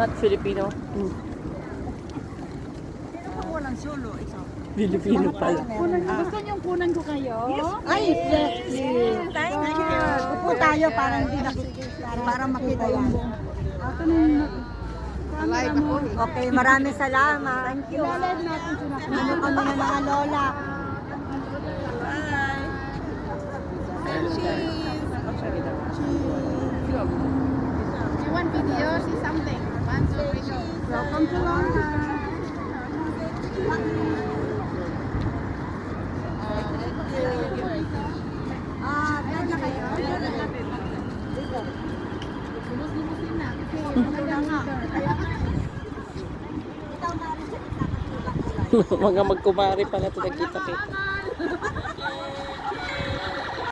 Not Filipino. Sino po walang solo? Ikaw. Filipino pala. Gusto niyong kunan ko kayo? Ay, yes. Thank you. Upo tayo para hindi para makita yan. Ako nung Live ako. Okay, maraming salamat. Thank you. live natin sila. Ano kami ng mga lola. You want video? See something. One, two, three, go. Welcome to London. Dyan na kayo. Lubos-lubosin na. Kasi Mga magkumari pala ito nagkita-kita.